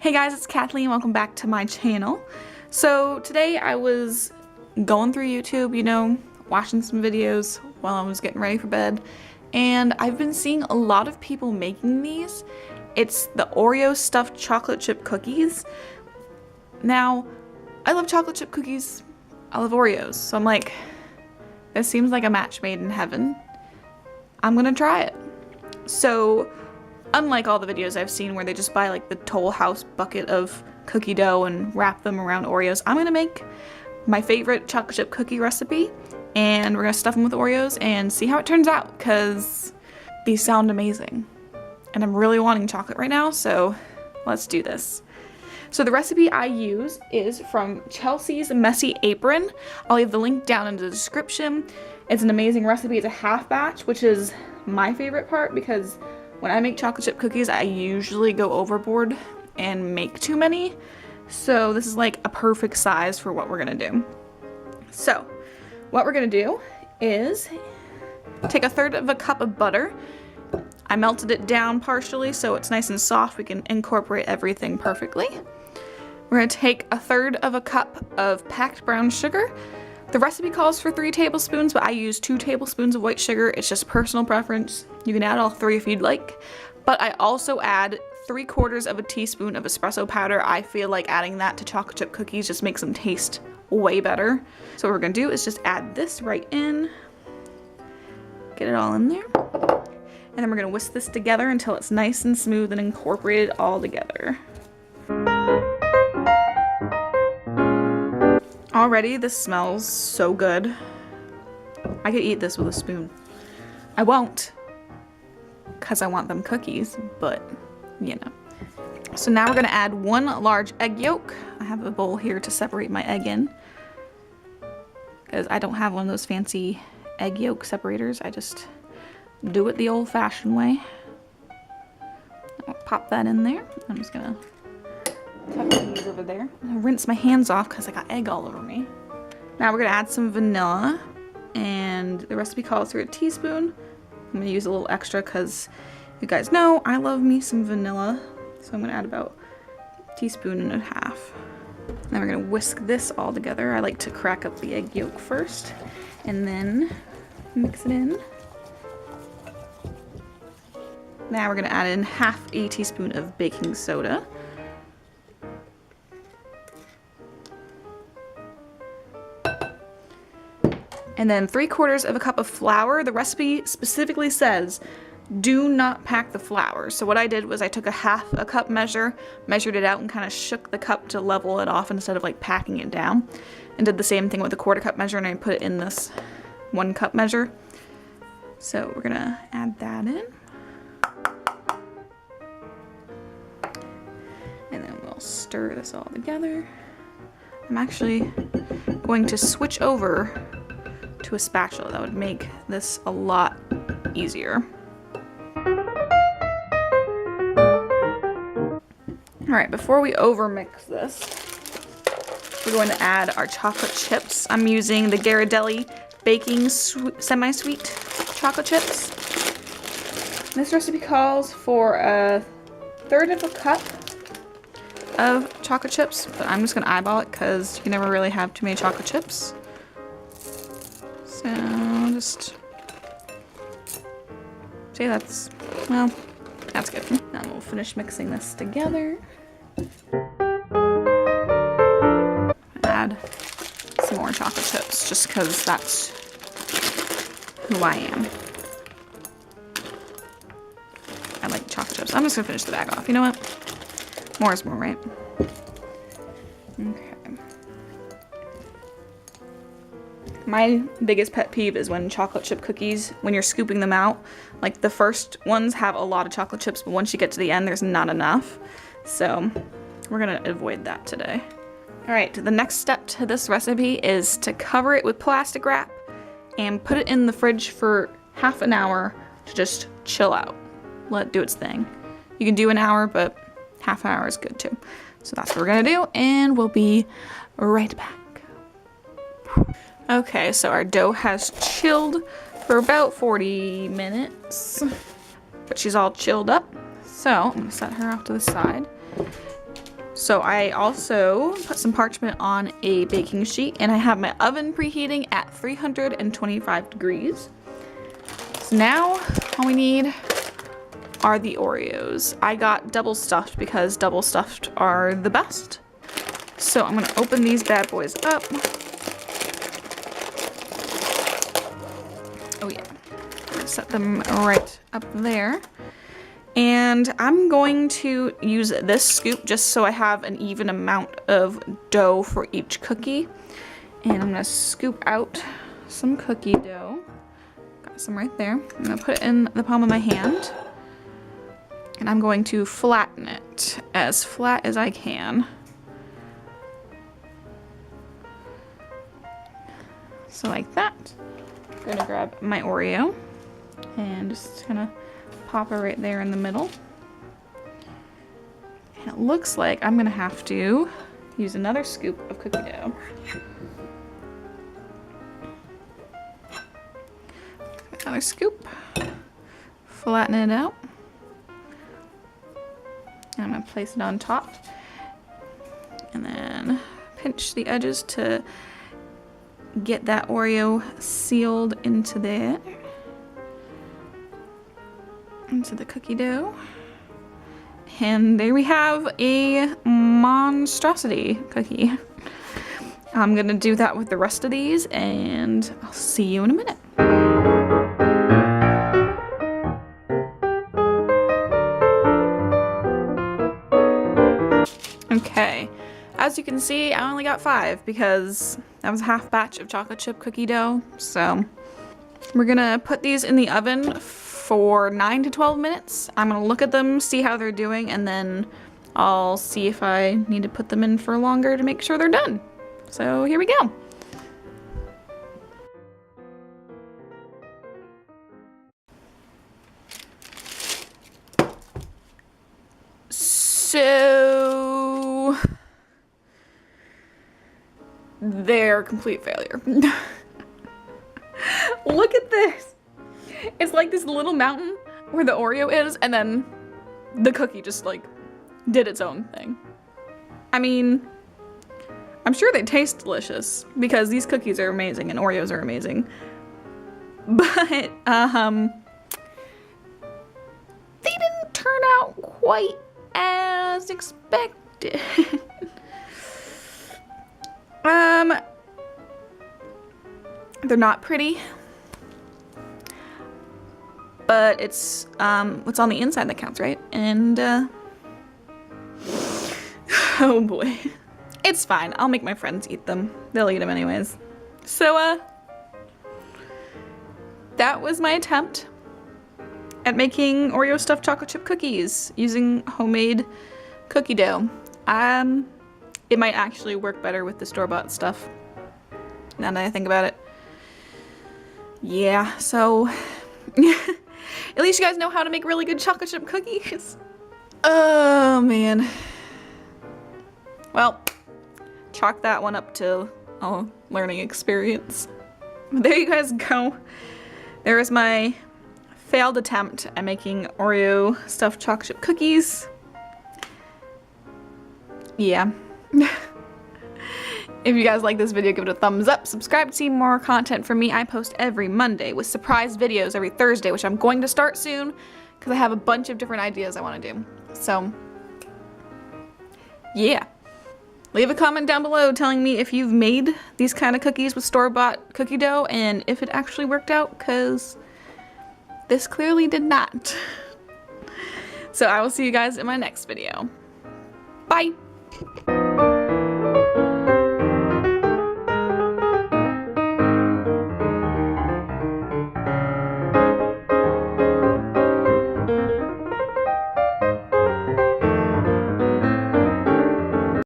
Hey guys, it's Kathleen. Welcome back to my channel. So today I was going through YouTube, watching some videos while I was getting ready for bed, and I've been seeing a lot of people making these. It's the Oreo stuffed chocolate chip cookies. Now, I love chocolate chip cookies. I love Oreos, so I'm like, this seems like a match made in heaven. I'm gonna try it. So, unlike all the videos I've seen where they just buy like the Toll House bucket of cookie dough and wrap them around Oreos, I'm gonna make my favorite chocolate chip cookie recipe, and we're gonna stuff them with Oreos and see how it turns out, because these sound amazing. And I'm really wanting chocolate right now, so let's do this. So the recipe I use is from Chelsea's Messy Apron. I'll leave the link down in the description. It's an amazing recipe. It's a half batch, which is my favorite part, because when I make chocolate chip cookies, I usually go overboard and make too many. So this is like a perfect size for what we're gonna do. So what we're gonna do is take 1/3 of a cup of butter. I melted it down partially so it's nice and soft. We can incorporate everything perfectly. We're gonna take 1/3 of a cup of packed brown sugar. The recipe calls for 3 tablespoons, but I use 2 tablespoons of white sugar. It's just personal preference. You can add all 3 if you'd like. But I also add 3/4 of a teaspoon of espresso powder. I feel like adding that to chocolate chip cookies just makes them taste way better. So what we're gonna do is just add this right in. Get it all in there. And then we're gonna whisk this together until it's nice and smooth and incorporated all together. Already, this smells so good. I could eat this with a spoon. I won't, because I want them cookies, but So now we're gonna add 1 large egg yolk. I have a bowl here to separate my egg in, because I don't have one of those fancy egg yolk separators. I just do it the old-fashioned way. I'll pop that in there. I'm just gonna tuck these over there. I'm gonna rinse my hands off because I got egg all over me. Now we're gonna add some vanilla, and the recipe calls for a teaspoon. I'm gonna use a little extra because you guys know I love me some vanilla. So I'm gonna add about 1.5 teaspoons. Then we're gonna whisk this all together. I like to crack up the egg yolk first and then mix it in. Now we're gonna add in 1/2 teaspoon of baking soda. And then 3/4 of a cup of flour. The recipe specifically says, do not pack the flour. So what I did was I took 1/2 cup measure, measured it out, and kind of shook the cup to level it off instead of like packing it down. And did the same thing with the 1/4 cup measure, and I put it in this 1 cup measure. So we're gonna add that in. And then we'll stir this all together. I'm actually going to switch over to a spatula. That would make this a lot easier. Alright, before we overmix this, we're going to add our chocolate chips. I'm using the Ghirardelli baking semi-sweet chocolate chips. This recipe calls for 1/3 of a cup of chocolate chips, but I'm just going to eyeball it because you never really have too many chocolate chips. So just see, that's good. Now we'll finish mixing this together. Add some more chocolate chips just because that's who I am. I like chocolate chips. I'm just gonna finish the bag off. You know what? More is more, right? Okay. My biggest pet peeve is when chocolate chip cookies, when you're scooping them out, like the first ones have a lot of chocolate chips, but once you get to the end, there's not enough. So we're gonna avoid that today. All right, the next step to this recipe is to cover it with plastic wrap and put it in the fridge for 1/2 an hour to just chill out. Let it do its thing. You can do an hour, but 1/2 an hour is good too. So that's what we're gonna do, and we'll be right back. Okay, so our dough has chilled for about 40 minutes, but she's all chilled up. So I'm gonna set her off to the side. So I also put some parchment on a baking sheet, and I have my oven preheating at 325 degrees. So now all we need are the Oreos. I got double stuffed because double stuffed are the best. So I'm gonna open these bad boys up. Oh yeah, set them right up there. And I'm going to use this scoop just so I have an even amount of dough for each cookie. And I'm gonna scoop out some cookie dough. Got some right there. I'm gonna put it in the palm of my hand. And I'm going to flatten it as flat as I can. So like that. I'm gonna grab my Oreo and just kind of pop it right there in the middle. And it looks like I'm gonna have to use another scoop of cookie dough. Another scoop. Flatten it out. And I'm gonna place it on top. And then pinch the edges to get that Oreo sealed into there. Into the cookie dough. And there we have a monstrosity cookie. I'm gonna do that with the rest of these, and I'll see you in a minute. Okay, as you can see, I only got 5 because that was a half batch of chocolate chip cookie dough. So we're gonna put these in the oven for 9 to 12 minutes. I'm gonna look at them, see how they're doing, and then I'll see if I need to put them in for longer to make sure they're done. So here we go. So they're a complete failure. Look at this. It's like this little mountain where the Oreo is, and then the cookie just like did its own thing. I mean, I'm sure they taste delicious because these cookies are amazing and Oreos are amazing. But they didn't turn out quite as expected. They're not pretty, but it's what's on the inside that counts, right? And oh boy, it's fine. I'll make my friends eat them. They'll eat them anyways. So that was my attempt at making Oreo stuffed chocolate chip cookies using homemade cookie dough. It might actually work better with the store-bought stuff, now that I think about it. Yeah, so at least you guys know how to make really good chocolate chip cookies. Oh man. Well, chalk that one up to a learning experience. There you guys go. There is my failed attempt at making Oreo stuffed chocolate chip cookies. Yeah. If you guys like this video, give it a thumbs up. Subscribe to see more content from me. I post every Monday with surprise videos every Thursday, which I'm going to start soon because I have a bunch of different ideas I want to do. So, yeah. Leave a comment down below telling me if you've made these kind of cookies with store-bought cookie dough and if it actually worked out, because this clearly did not. So I will see you guys in my next video. Bye!